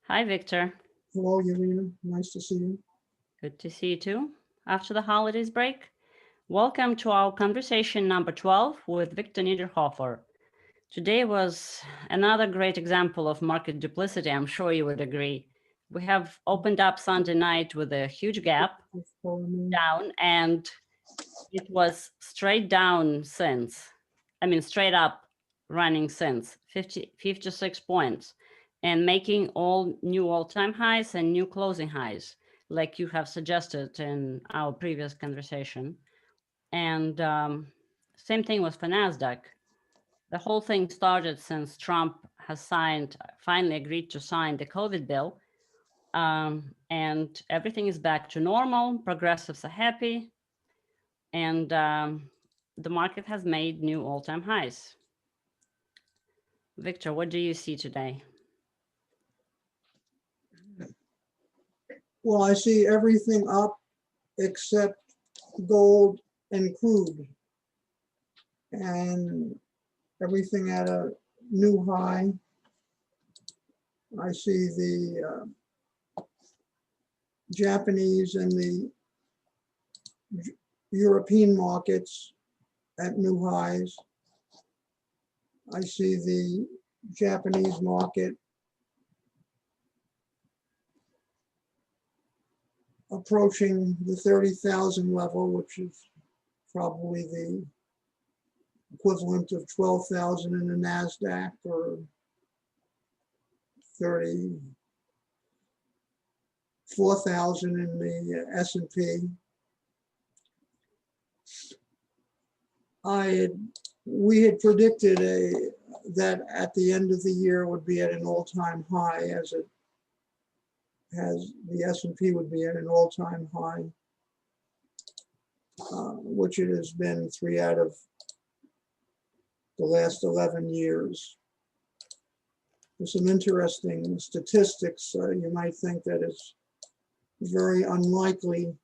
Hi, Victor. Hello, Irina. Nice to see you. Good to see you too. After the holidays break, welcome to our conversation number 12 with Victor Niederhoffer. Today was another great example of market duplicity. I'm sure you would agree. We have opened up Sunday night with a huge gap down, and it was straight down since. Straight up running since 56 points and making all new all-time highs and new closing highs, like you have suggested in our previous conversation. And same thing was for NASDAQ. The whole thing started since Trump has finally agreed to sign the COVID bill. And everything is back to normal. Progressives are happy. And the market has made new all-time highs. Victor, what do you see today? Well, I see everything up except gold and crude, and everything at a new high. I see the Japanese and the European markets at new highs. I see the Japanese market approaching the 30,000 level, which is probably the equivalent of 12,000 in the NASDAQ or 34,000 in the S&P. We had predicted that at the end of the year would be at an all-time high, as the S&P would be at an all-time high, which it has been 3 out of the last 11 years. There's some interesting statistics. You might think that it's very unlikely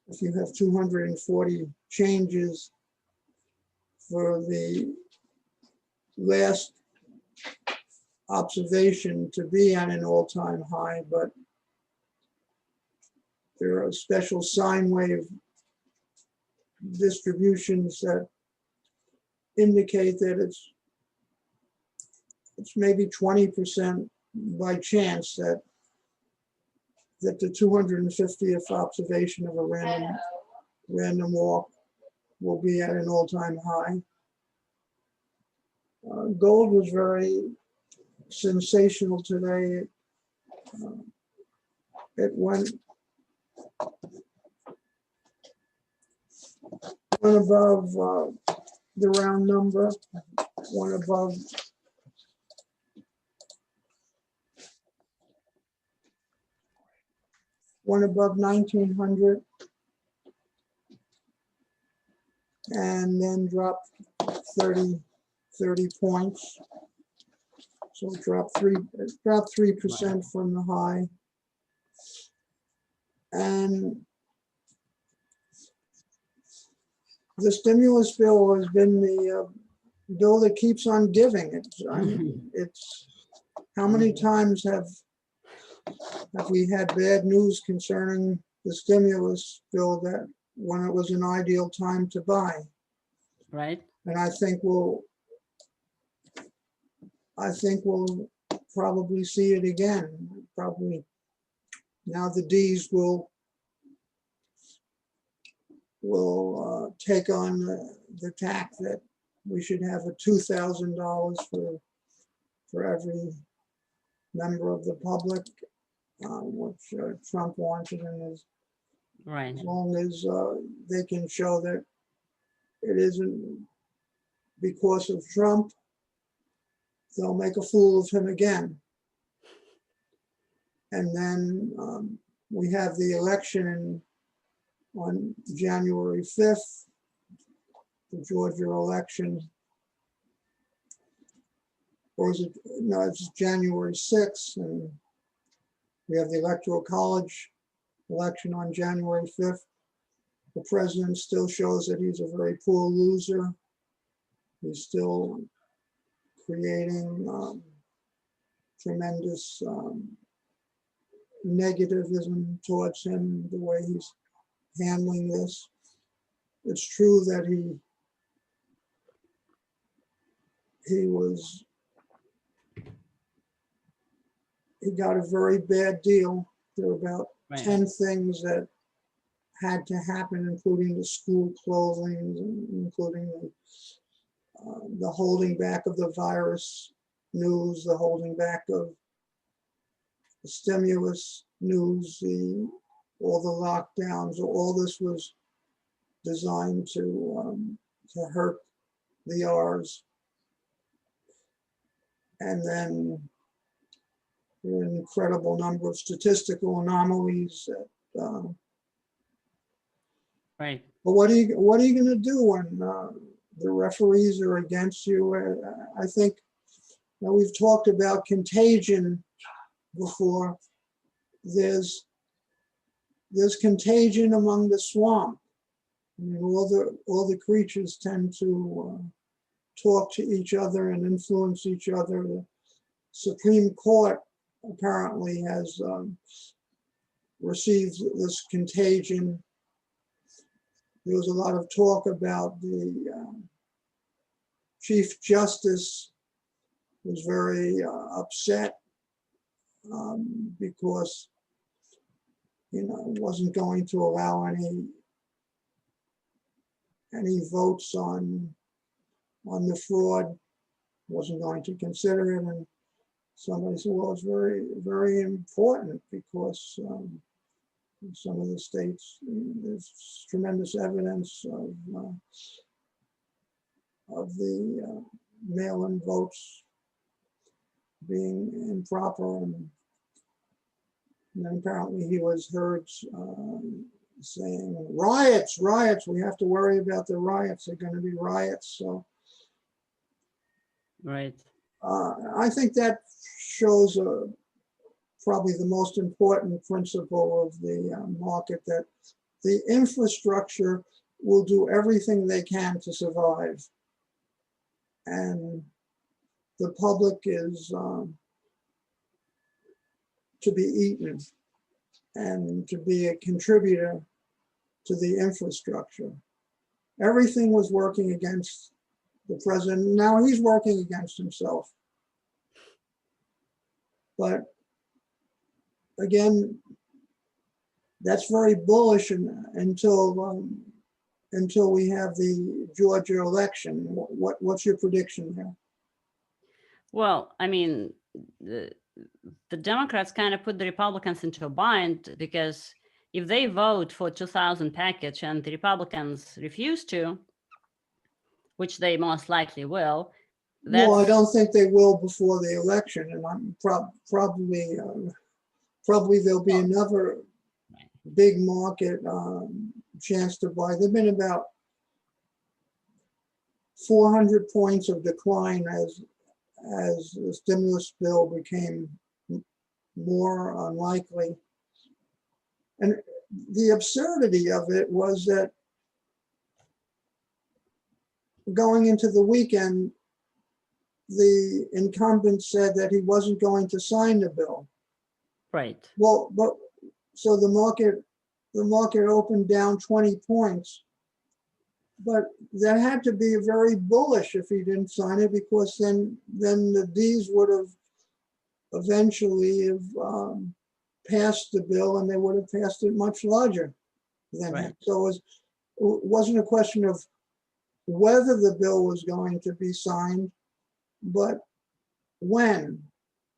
if you have 240 changes for the last observation to be at an all-time high, but there are special sine wave distributions that indicate that it's maybe 20% by chance that the 250th observation of a random walk will be at an all-time high. Gold was very sensational today. It went above the round number, went above 1900, and then dropped 30 points. So it dropped 3% from the high. And the stimulus bill has been the bill that keeps on giving. It's how many times have we had bad news concerning the stimulus bill that when it was an ideal time to buy? Right. And I think we'll probably see it again. Probably now the D's will take on the tack that we should have a $2,000 for every member of the public, which Trump wanted, and as long as they can show that it isn't because of Trump, they'll make a fool of him again. And then we have the election on January 5th, the Georgia election. Or is it, no, it's January 6th, and we have the Electoral College election on January 5th. The president still shows that he's a very poor loser. He's still creating tremendous negativism towards him, the way he's handling this. It's true that he got a very bad deal. There were about 10 things that had to happen, including the school clothing, including the holding back of the virus news, the holding back of the stimulus news, all the lockdowns. All this was designed to hurt the R's. And then there were an incredible number of statistical anomalies that Right. but what are you going to do when the referees are against you? I think we've talked about contagion before. There's contagion among the swamp. I mean, all the creatures tend to talk to each other and influence each other. The Supreme Court apparently has received this contagion. There was a lot of talk about the Chief Justice was very upset because, wasn't going to allow any votes on the fraud, wasn't going to consider it. And somebody said, well, it's very, very important because in some of the states, there's tremendous evidence of the mail-in votes being improper. And then apparently he was heard saying, riots, we have to worry about the riots. They're going to be riots. So Right. I think that shows probably the most important principle of the market, that the infrastructure will do everything they can to survive. And the public is to be eaten and to be a contributor to the infrastructure. Everything was working against the president. Now he's working against himself. But again, that's very bullish until we have the Georgia election. What's your prediction there? Well, I mean, the Democrats kind of put the Republicans into a bind, because if they vote for 2,000 package and the Republicans refuse to, which they most likely will. No, I don't think they will before the election, and I'm probably there'll be another big market chance to buy. There've been about 400 points of decline as the stimulus bill became more unlikely. And the absurdity of it was that going into the weekend, the incumbent said that he wasn't going to sign the bill. Right. Well, but so the market opened down 20 points, but that had to be very bullish if he didn't sign it, because then the D's would have eventually have passed the bill, and they would have passed it much larger than him. So it wasn't a question of whether the bill was going to be signed, but when.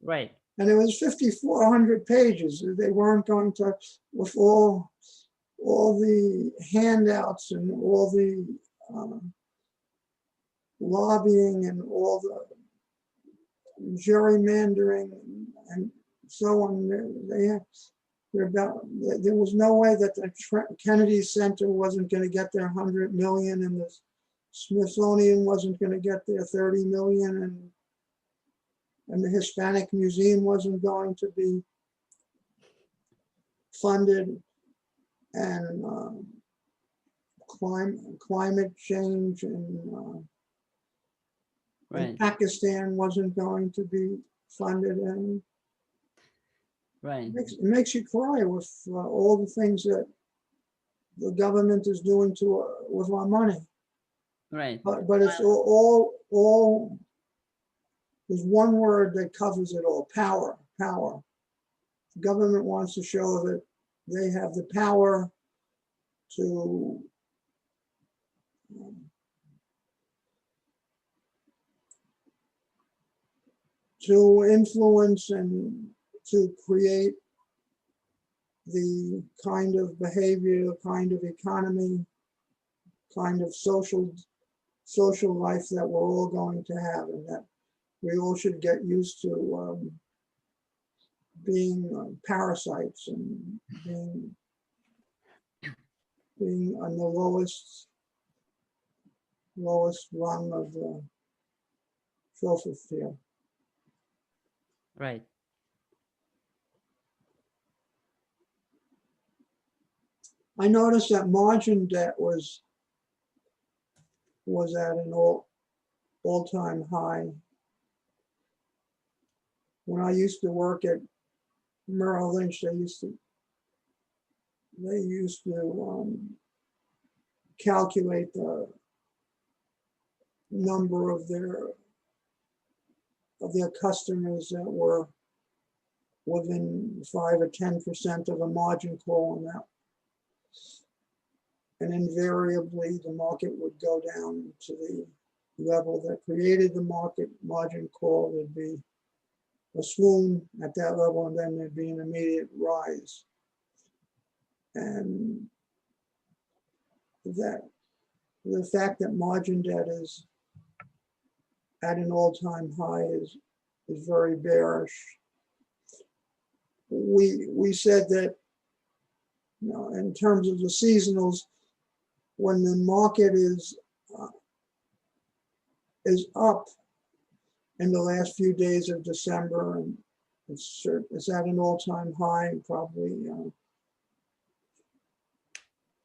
Right. And it was 5,400 pages. They weren't going to, with all the handouts and all the lobbying and all the gerrymandering and so on. There was no way that the Kennedy Center wasn't going to get their 100 million, and the Smithsonian wasn't going to get their 30 million, and the Hispanic Museum wasn't going to be funded, and climate change and Pakistan wasn't going to be funded, and Right. it makes you cry with all the things that the government is doing to with our money. Right. But it's all there's one word that covers it all: power. Power. The government wants to show that they have the power to influence and to create the kind of behavior, kind of economy, kind of social life that we're all going to have, and that we all should get used to being parasites and being on the lowest rung of the social sphere. Right. I noticed that margin debt was at an all-time high. When I used to work at Merrill Lynch, they used to calculate the number of their customers that were within 5 or 10% of a margin call, and invariably the market would go down to the level that created the margin call. There'd be a swoon at that level, and then there'd be an immediate rise. And that the fact that margin debt is at an all-time high is very bearish. We said that, you know, in terms of the seasonals, when the market is up in the last few days of December, and it's at an all-time high, probably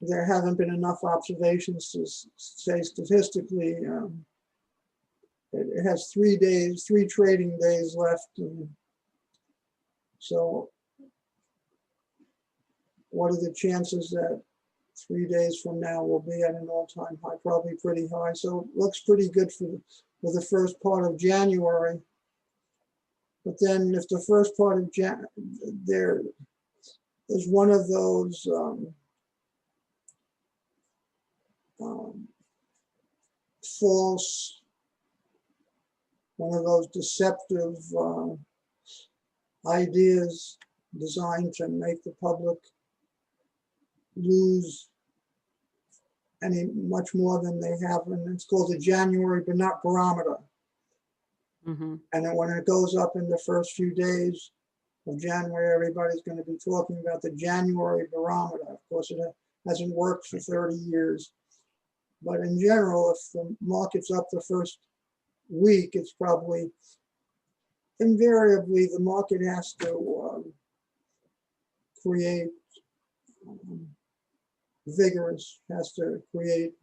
there haven't been enough observations to say statistically it has 3 trading days left. And so what are the chances that 3 days from now we'll be at an all-time high? Probably pretty high. So it looks pretty good for the first part of January. But then if the first part of there's one of those false, one of those deceptive ideas designed to make the public lose much more than they have, and it's called the January but not barometer. Mm-hmm. And then when it goes up in the first few days of January, everybody's going to be talking about the January barometer. Of course, it hasn't worked for 30 years. But in general, if the market's up the first week, it's probably invariably the market has to create has to create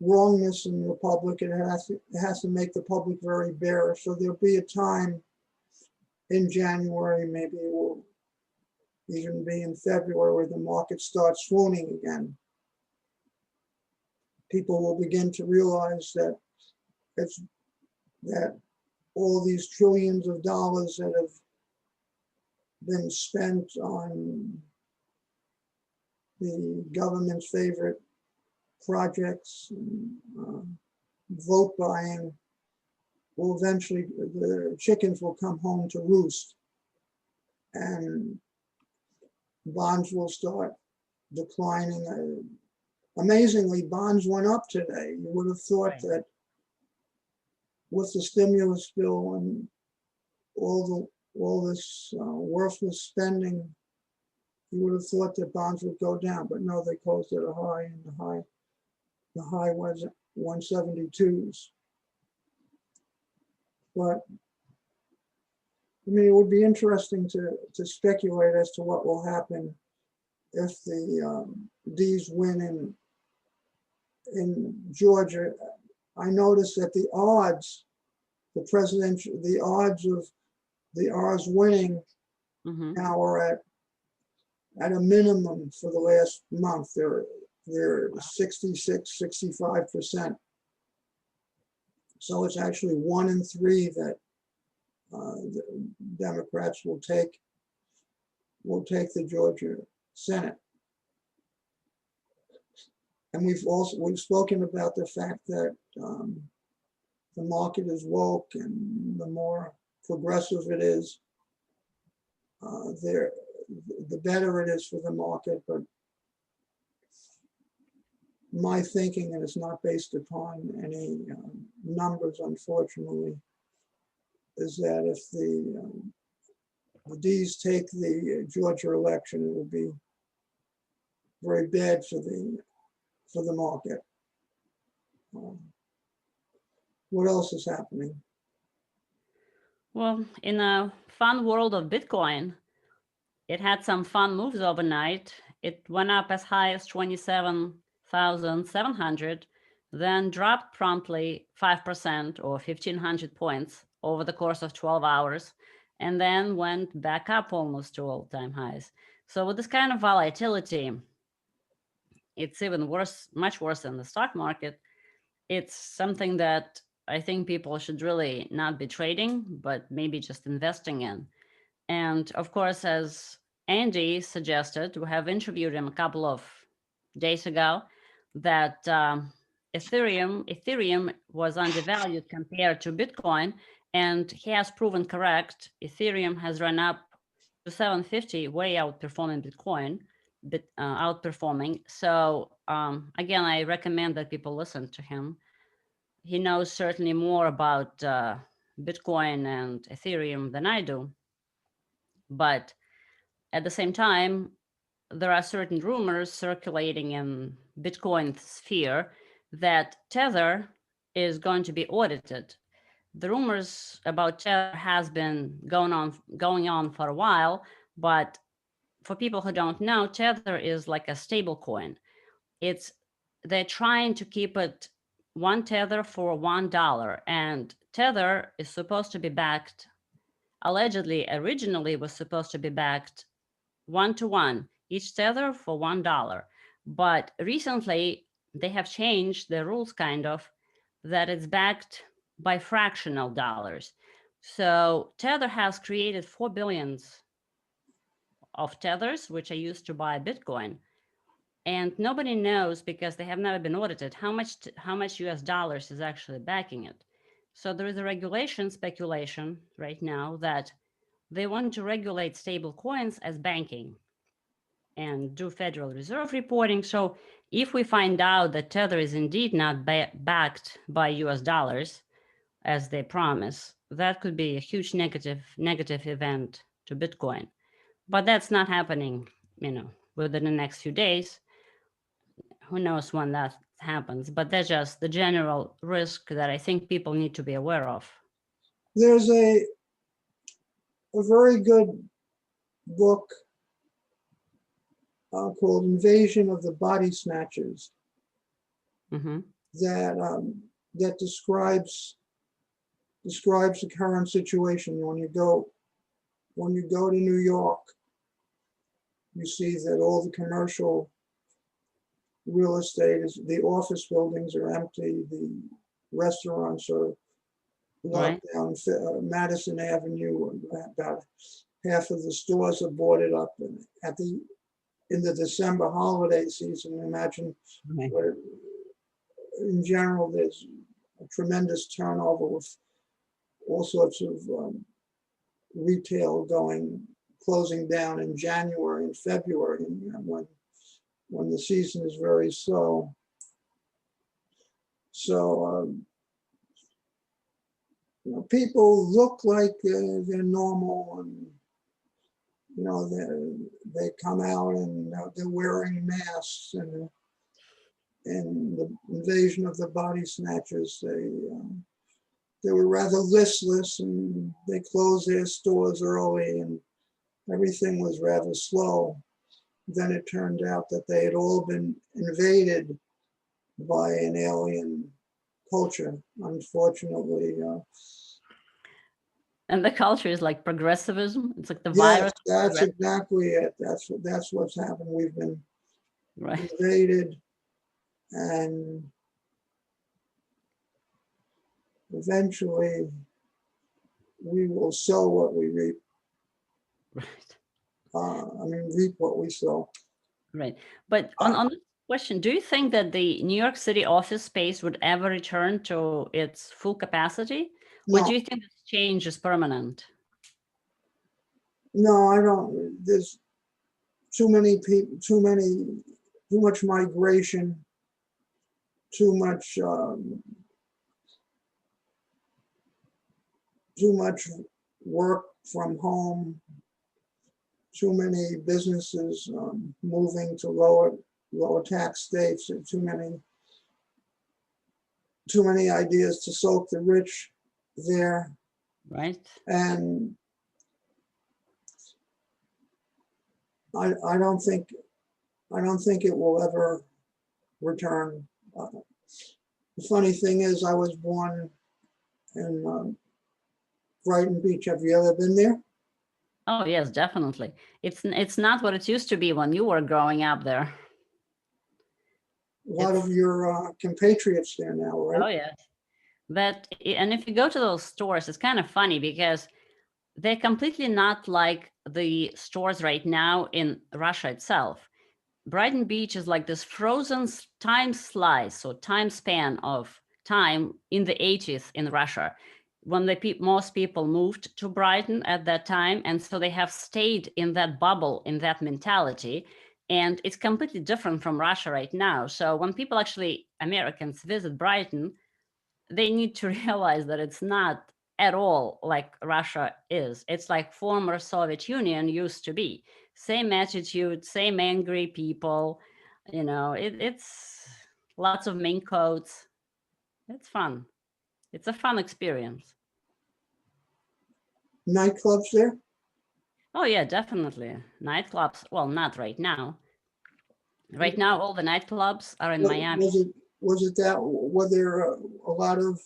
wrongness in the public, and it has to make the public very bearish. So there'll be a time in January, maybe it will even be in February, where the market starts swooning again. People will begin to realize that all these trillions of dollars that have been spent on the government's favorite projects, vote buying, will eventually, the chickens will come home to roost, and bonds will start declining. Amazingly, bonds went up today. You would have thought that with the stimulus bill and all this worthless spending, you would have thought that bonds would go down, but no, they closed at a high, and the high was 172s. But I mean, it would be interesting to speculate as to what will happen if the D's win in Georgia. I noticed that the odds, the odds of the R's winning Mhm. now are at a minimum for the last month. They're 66, 65%. So it's actually 1 in 3 that the Democrats will take the Georgia Senate. And we've spoken about the fact that the market is woke, and the more progressive it is, the better it is for the market. But my thinking, and it's not based upon any numbers, unfortunately, is that if the D's take the Georgia election, it will be very bad for the market. What else is happening? Well, in a fun world of Bitcoin, it had some fun moves overnight. It went up as high as 27,700, then dropped promptly 5% or 1,500 points over the course of 12 hours, and then went back up almost to all-time highs. So with this kind of volatility, it's even worse, much worse than the stock market. It's something that I think people should really not be trading, but maybe just investing in. And of course, as Andy suggested, we have interviewed him a couple of days ago, that Ethereum was undervalued compared to Bitcoin, and he has proven correct. Ethereum has run up to 750, way outperforming Bitcoin, outperforming. So again, I recommend that people listen to him. He knows certainly more about Bitcoin and Ethereum than I do. But at the same time, there are certain rumors circulating in Bitcoin sphere that Tether is going to be audited. The rumors about Tether has been going on for a while, but for people who don't know, Tether is like a stable coin. They're trying to keep it one Tether for $1, and Tether is supposed to be backed. Allegedly, originally was supposed to be backed 1-to-1, each Tether for $1. But recently, they have changed the rules kind of, that it's backed by fractional dollars. So Tether has created 4 billions of tethers, which are used to buy Bitcoin. And nobody knows, because they have never been audited, how much US dollars is actually backing it. So there is a regulation speculation right now that they want to regulate stable coins as banking and do Federal Reserve reporting. So if we find out that Tether is indeed not backed by US dollars, as they promise, that could be a huge negative event to Bitcoin. But that's not happening, within the next few days. Who knows when that happens? But that's just the general risk that I think people need to be aware of. There's a very good book called Invasion of the Body Snatchers Mm-hmm. that describes the current situation. When you go to New York, you see that all the commercial real estate the office buildings are empty, the restaurants are locked down. Madison Avenue, about half of the stores are boarded up, and in the December holiday season, imagine where in general there's a tremendous turnover with all sorts of retail closing down in January and February, and when the season is very slow. So people look like they're normal, and they come out and they're wearing masks, and the Invasion of the Body Snatchers, they were rather listless, and they closed their stores early, and everything was rather slow. Then it turned out that they had all been invaded by an alien culture, unfortunately. And the culture is like progressivism. It's like the Yes, virus. that's exactly it. That's what's happened. We've been Right. invaded, and eventually we will sow what we reap. Right. Reap what we sow. Right. But on this question, do you think that the New York City office space would ever return to its full capacity? Or do No, you think this change is permanent? no, I don't. There's too many people, too much migration, too much, too much work from home, too many businesses moving to lower tax states, and too many ideas to soak the rich there, Right. and I don't think it will ever return. The funny thing is, I was born in Brighton Beach. Have you ever been there? Oh, yes, definitely. It's not what it used to be when you were growing up there. A lot of It's your compatriots there now, right? oh yes. And if you go to those stores, it's kind of funny because they're completely not like the stores right now in Russia itself. Brighton Beach is like this frozen time slice or time span of time in the 80s in Russia when most people moved to Brighton at that time. And so they have stayed in that bubble, in that mentality. And it's completely different from Russia right now. So when people actually, Americans, visit Brighton, they need to realize that it's not at all like Russia is. It's like former Soviet Union used to be. Same attitude, same angry people. It's lots of mink coats. It's fun. It's a fun experience. Nightclubs there? Oh yeah, definitely. Nightclubs. Well, not right now. Right now, all the nightclubs are in Miami. Was it that? Were there a lot of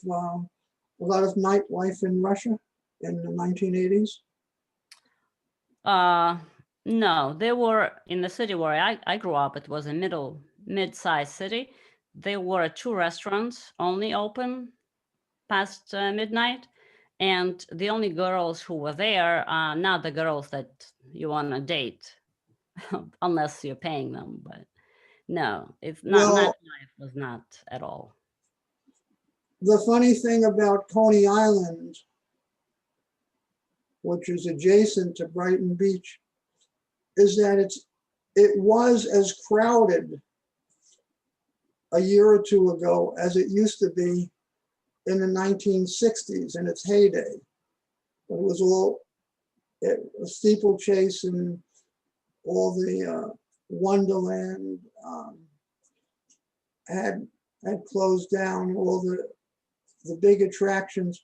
nightlife in Russia in the 1980s? Uh, no, they were in the city where I grew up. It was a mid-sized city. There were two restaurants only open past midnight, and the only girls who were there are not the girls that you want to date, unless you're paying them. But no, it's not. Well, Nightlife was not at all. the funny thing about Coney Island, which is adjacent to Brighton Beach, is that it was as crowded a year or two ago as it used to be in the 1960s in its heyday. It was all a steeplechase and all the Wonderland had closed down, all the big attractions,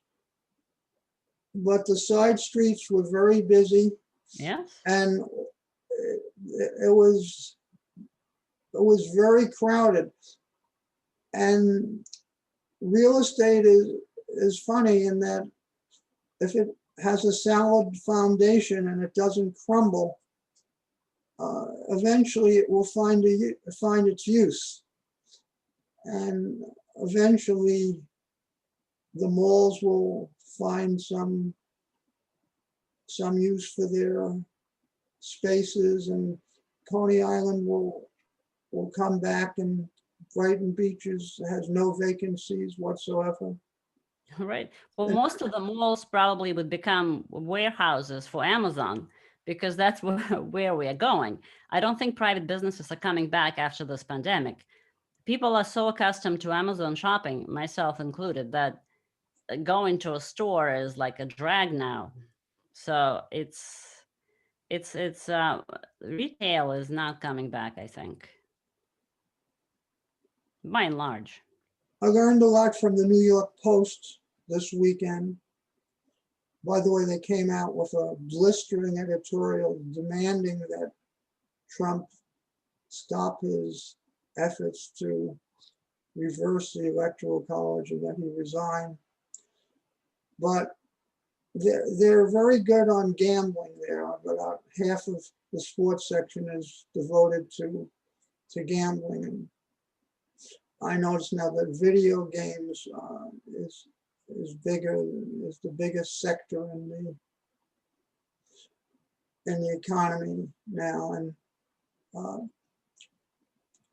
but the side streets were very busy, Yes. and it was very crowded. And real estate is funny in that if it has a solid foundation and it doesn't crumble, eventually it will find its use, and eventually the malls will find some use for their spaces, and Coney Island will come back, and Brighton Beaches has no vacancies whatsoever. Right. Well, most of the malls probably would become warehouses for Amazon because that's where we are going. I don't think private businesses are coming back after this pandemic. People are so accustomed to Amazon shopping, myself included, that going to a store is like a drag now. So it's retail is not coming back, I think, by and large. I learned a lot from the New York Post this weekend. By the way, they came out with a blistering editorial demanding that Trump stop his efforts to reverse the electoral college and then he resigned. But they're very good on gambling there. About half of the sports section is devoted to gambling. And I notice now that video games is bigger, is the biggest sector in the economy now, and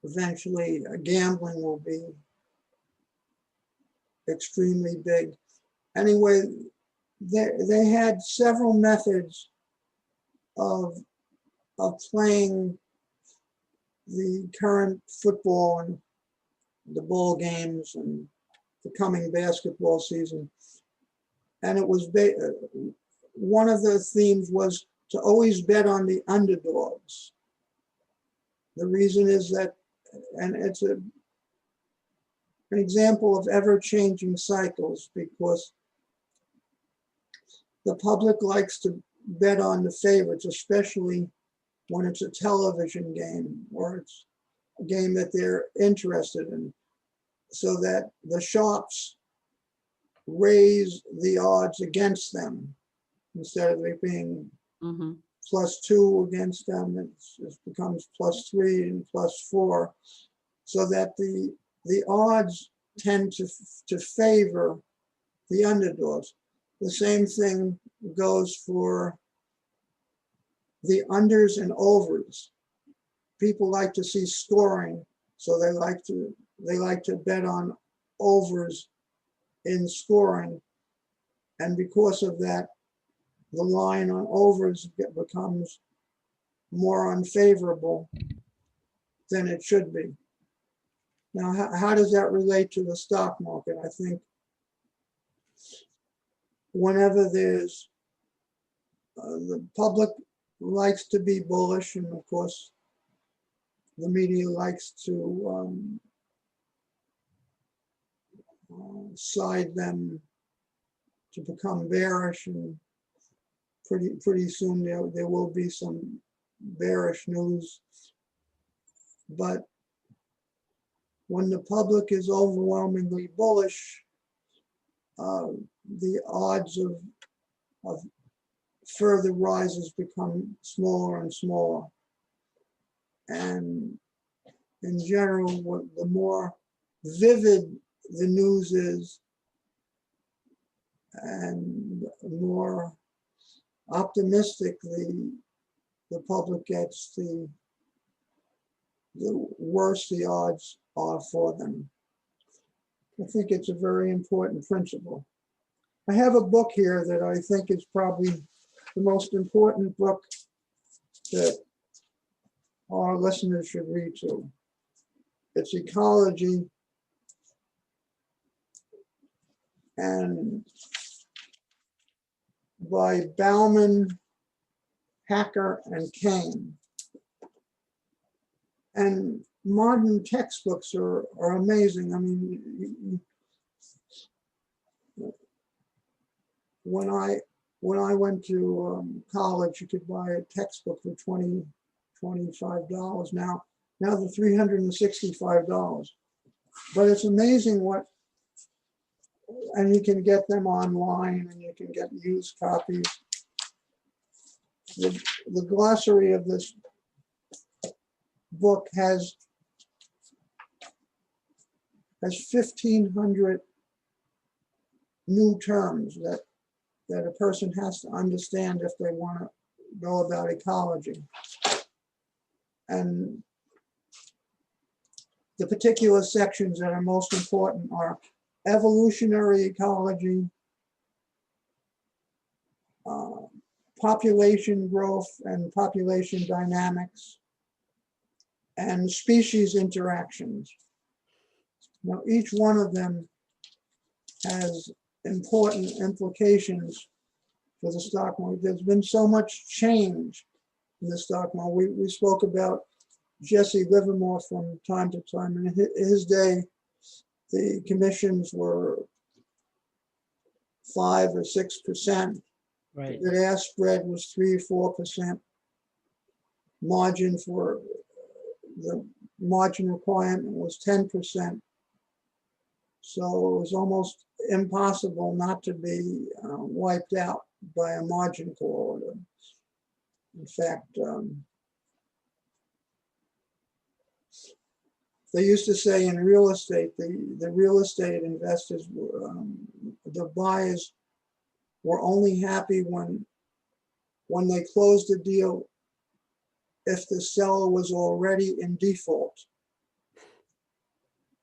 eventually gambling will be extremely big. Anyway, they had several methods of playing the current football and the bowl games and the coming basketball season. And it was one of the themes was to always bet on the underdogs. The reason is that, and it's an example of ever-changing cycles, because the public likes to bet on the favorites, especially when it's a television game or it's a game that they're interested in, so that the sharps raise the odds against them instead of it being +2 against them. It becomes +3 and +4, so that the odds tend to favor the underdogs. The same thing goes for the unders and overs. People like to see scoring, so they like to bet on overs in scoring, and because of that, the line on overs becomes more unfavorable than it should be. Now, how does that relate to the stock market? I think whenever there's the public likes to be bullish, and of course the media likes to side them to become bearish, and pretty soon there will be some bearish news. But when the public is overwhelmingly bullish, the odds of further rises become smaller and smaller. And in general, the more vivid the news is and more optimistic the public gets, the worse the odds are for them. I think it's a very important principle. I have a book here that I think is probably the most important book that our listeners should read too. It's Ecology, and by Bauman, Hacker, and Kane. And modern textbooks are amazing. I mean, when I went to college, you could buy a textbook for $25. Now they're $365. But it's amazing and you can get them online, and you can get used copies. The glossary of this book has 1,500 new terms that a person has to understand if they want to know about ecology. And the particular sections that are most important are evolutionary ecology, population growth and population dynamics, and species interactions. Now, each one of them has important implications for the stock market. There's been so much change in the stock market. We spoke about Jesse Livermore from time to time. In his day, the commissions were 5 or 6%. Right. The bid-ask spread was 3 or 4%. The margin requirement was 10%. So it was almost impossible not to be wiped out by a margin call order. In fact, they used to say in real estate, the real estate investors, the buyers were only happy when they closed the deal if the seller was already in default.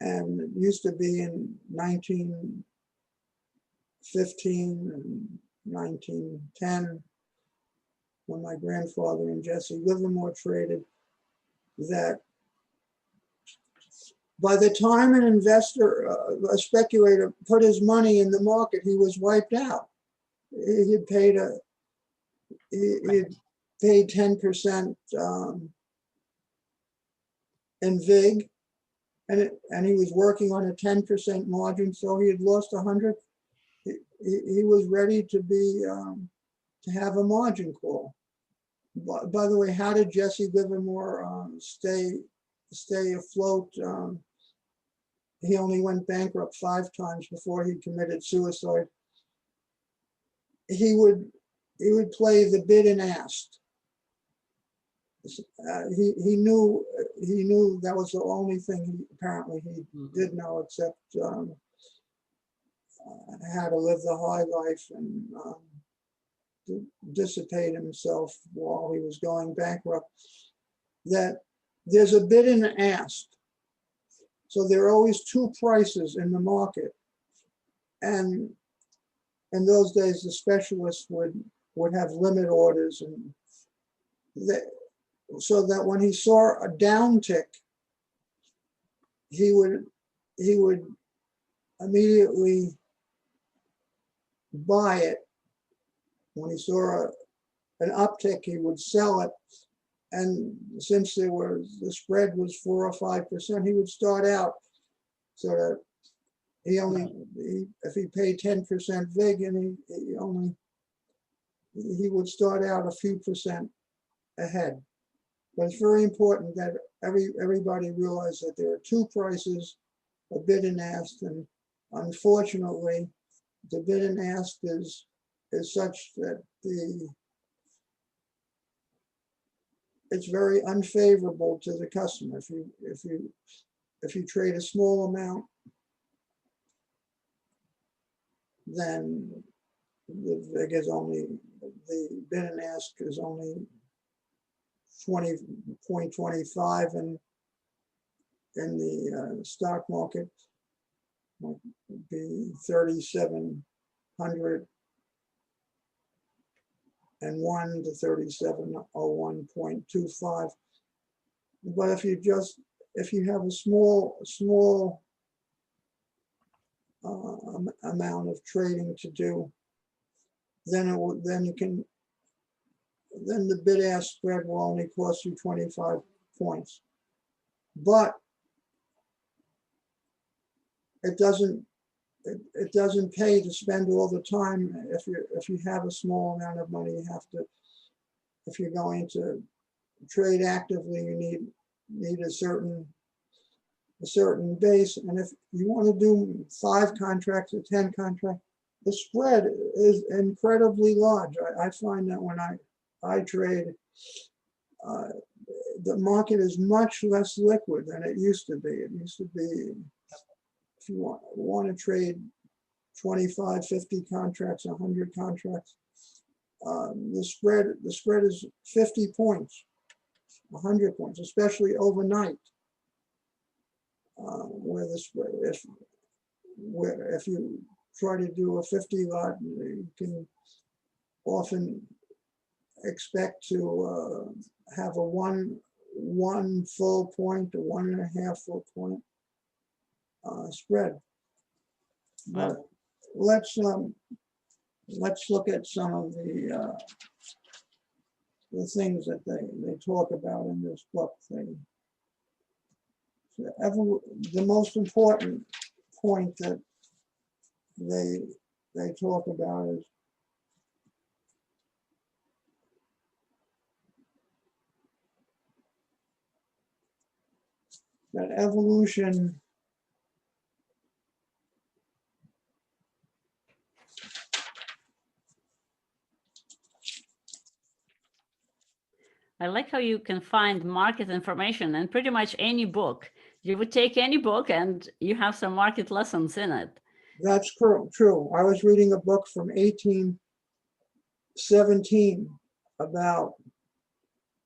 And it used to be in 1915 and 1910, when my grandfather and Jesse Livermore traded, that by the time an investor, a speculator, put his money in the market, he was wiped out. He paid 10% in VIG, and he was working on a 10% margin, so he had lost 100. He was ready to be to have a margin call. By the way, how did Jesse Livermore stay afloat? He only went bankrupt 5 times before he committed suicide. He would play the bid and ask. He knew that was the only thing apparently he did know, except how to live the high life and to dissipate himself while he was going bankrupt. That there's a bid and ask. So there are always 2 prices in the market. And in those days, the specialists would have limit orders, and so that when he saw a downtick, he would immediately buy it. When he saw an uptick, he would sell it. And since the spread was 4 or 5%, he would start out so that if he paid 10% VIG, and he would start out a few percent ahead. But it's very important that everybody realize that there are 2 prices, a bid and ask, and unfortunately, the bid and ask is such that it's very unfavorable to the customer. If you trade a small amount, then the VIG is only, the bid and ask is only 20.25, and in the stock market might be 3,701 to 3,701.25. But if you have a small amount of trading to do, then the bid-ask spread will only cost you 25 points. But it doesn't pay to spend all the time. If you have a small amount of money, you have to, if you're going to trade actively, you need a certain base. And if you want to do 5 contracts or 10 contracts, the spread is incredibly large. I find that when I trade, the market is much less liquid than it used to be. It used to be, if you want to trade 25, 50 contracts, 100 contracts, the spread is 50 points, 100 points, especially overnight, where the spread, if you try to do a 50 lot, you can often expect to have a one full point to 1.5 full point spread. But let's look at some of the things that they talk about in this book. The most important point that they talk about is that evolution I like how you can find market information in pretty much any book. You would take any book and you have some market lessons in it. That's true. I was reading a book from 1817 about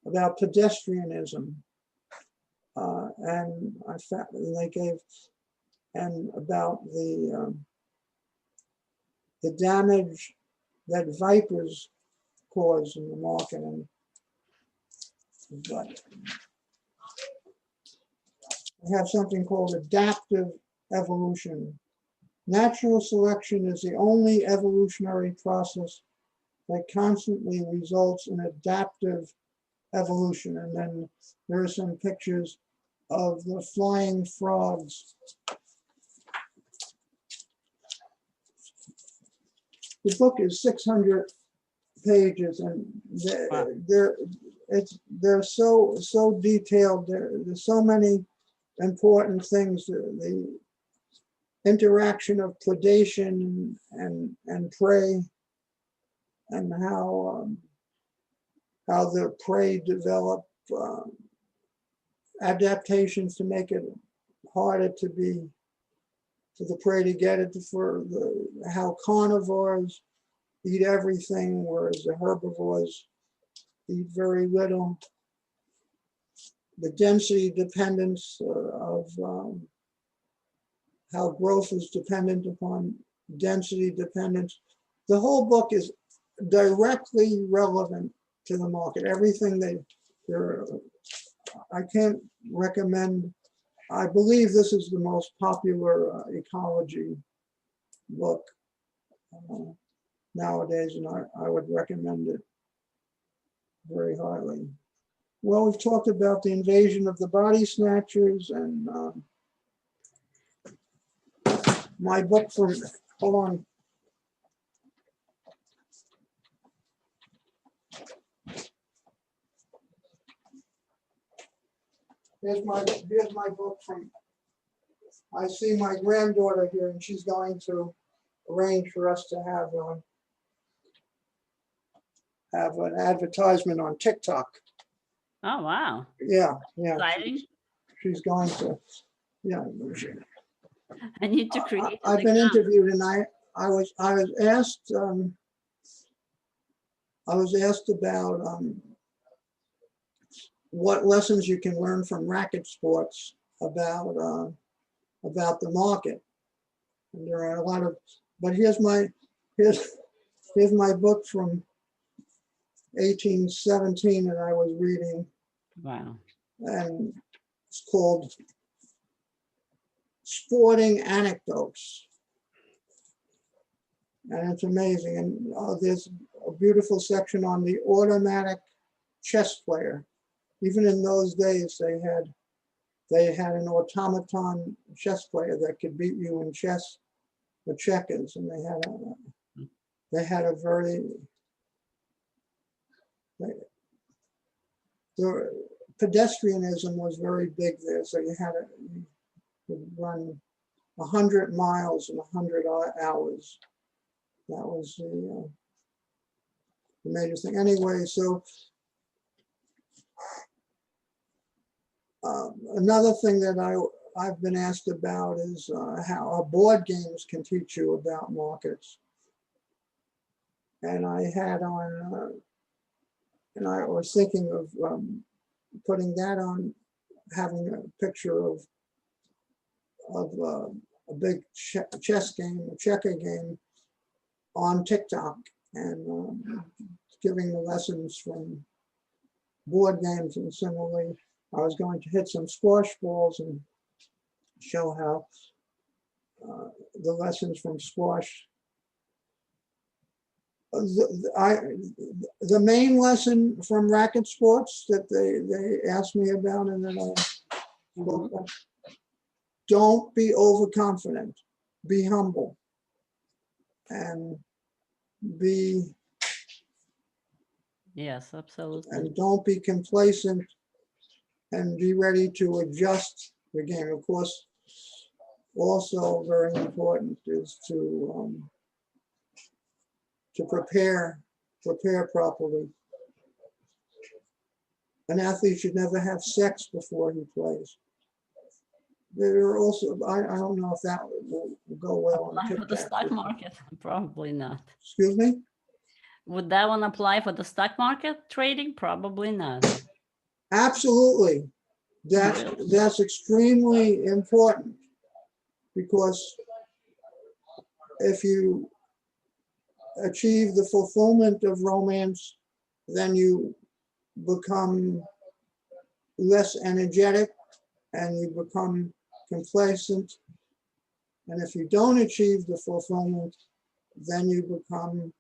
pedestrianism, and I found they gave and about the damage that vipers cause in the market. And but we have something called adaptive evolution. Natural selection is the only evolutionary process that constantly results in adaptive evolution. And then there are some pictures of the flying frogs. The book is 600 pages, and they're so detailed. There's so many important things. The interaction of predation and prey, and how the prey develop adaptations to make it harder for the prey to get it, how carnivores eat everything, whereas the herbivores eat very little. The density dependence of how growth is dependent upon density dependence. The whole book is directly relevant to the market. Everything I can't recommend. I believe this is the most popular ecology book nowadays, and I would recommend it very highly. Well, we've talked about the invasion of the body snatchers, and my book from, hold on. Here's my book from, I see my granddaughter here, and she's going to arrange for us to have an advertisement on TikTok. Oh, wow. Yeah. Exciting. She's going to, yeah. I need to create. I've been interviewed, and I was asked about what lessons you can learn from racket sports about the market. And there are a lot of, but here's my book from 1817 that I was reading. Wow. And it's called Sporting Anecdotes. And it's amazing. And there's a beautiful section on the automatic chess player. Even in those days, they had an automaton chess player that could beat you in chess or checkers, and they had a very, the pedestrianism was very big there. So you could run 100 miles in 100 hours. That was the major thing. Anyway, so another thing that I've been asked about is how board games can teach you about markets. And I was thinking of putting that on, having a picture of a big chess game, a checker game on TikTok, and giving the lessons from board games. And similarly, I was going to hit some squash balls and show how the lessons from squash. The main lesson from racket sports that they asked me about, and then I spoke about, don't be overconfident, be humble, and yes, absolutely. And don't be complacent, and be ready to adjust the game. Of course, also very important is to prepare properly. an athlete should never have sex before he plays. There are also, I don't know if that will go well on Apply for the tic-tac. stock market? Probably not. Excuse me? Would that one apply for the stock market trading? Probably not. Absolutely. Really? That's extremely important, because if you achieve the fulfillment of romance, then you become less energetic and you become complacent. And if you don't achieve the fulfillment, then you become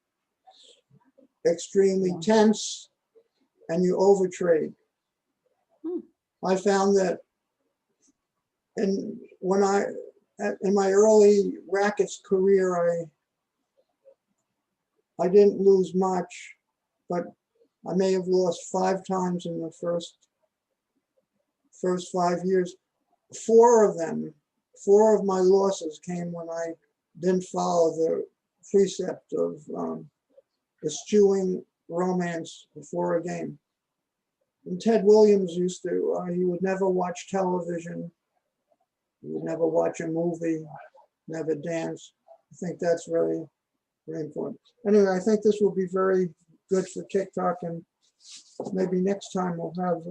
extremely tense and you overtrade. Hmm. I found that in my early rackets career, I didn't lose much, but I may have lost 5 times in the first 5 years. 4 of my losses came when I didn't follow the precept of eschewing romance before a game. And Ted Williams used to, he would never watch television, he would never watch a movie, never dance. I think that's very, very important. Anyway, I think this will be very good for TikTok, and maybe next time we'll have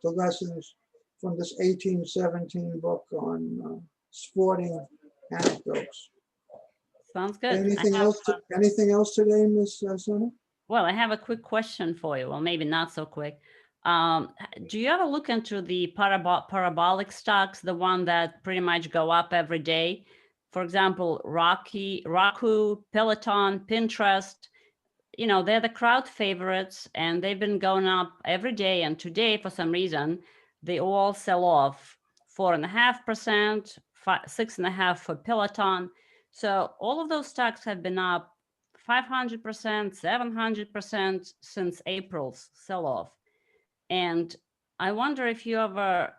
the lessons from this 1817 book on sporting anecdotes. Sounds good. Anything else today, Ms. Sennett? Well, I have a quick question for you. Well, maybe not so quick. Do you ever look into the parabolic stocks, the one that pretty much go up every day? For example, Roku, Peloton, Pinterest, they're the crowd favorites and they've been going up every day. And today, for some reason, they all sell off 4.5%, 6.5% for Peloton. So all of those stocks have been up 500%, 700% since April's sell-off. And I wonder if you ever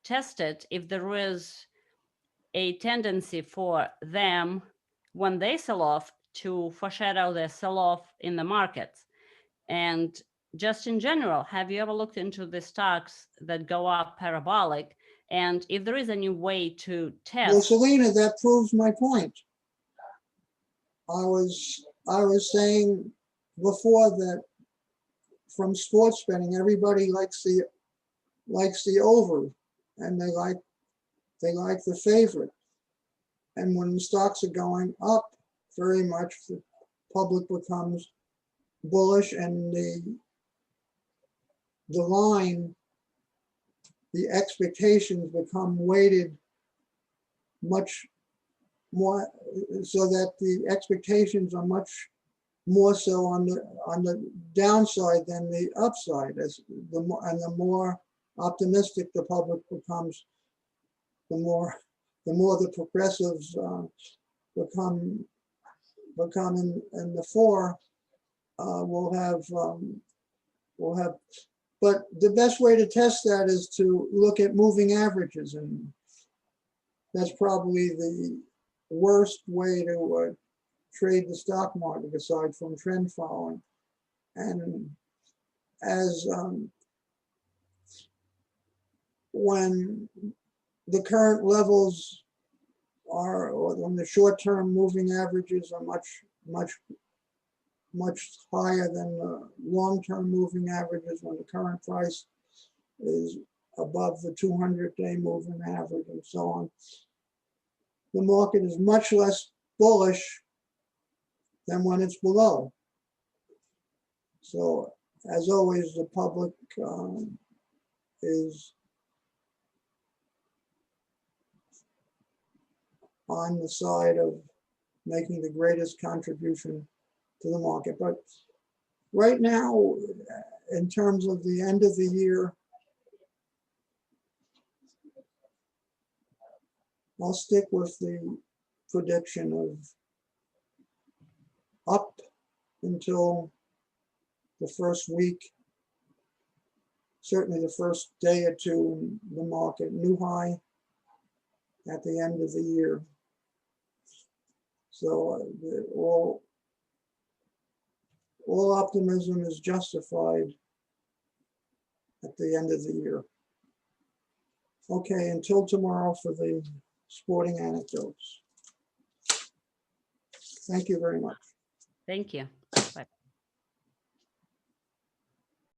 tested if there is a tendency for them when they sell off to foreshadow their sell-off in the markets. And just in general, have you ever looked into the stocks that go up parabolic? And if there is any way to test. Well, Selena, that proves my point. I was saying before that from sports betting, everybody likes the over, and they like the favorite. And when the stocks are going up very much, the public becomes bullish, and the line, the expectations become weighted much more, so that the expectations are much more so on the downside than the upside. As the more optimistic the public becomes, the more the progressives become in the fore. We'll have, but the best way to test that is to look at moving averages, and that's probably the worst way to trade the stock market aside from trend following. And as when the current levels are, or when the short-term moving averages are much higher than the long-term moving averages, when the current price is above the 200-day moving average and so on, the market is much less bullish than when it's below. So, as always, the public is on the side of making the greatest contribution to the market. But right now, in terms of the end of the year, I'll stick with the prediction of up until the first week, certainly the first day or two in the market, new high at the end of the year. So all optimism is justified at the end of the year. Okay, until tomorrow for the sporting anecdotes. Thank you very much. Thank you.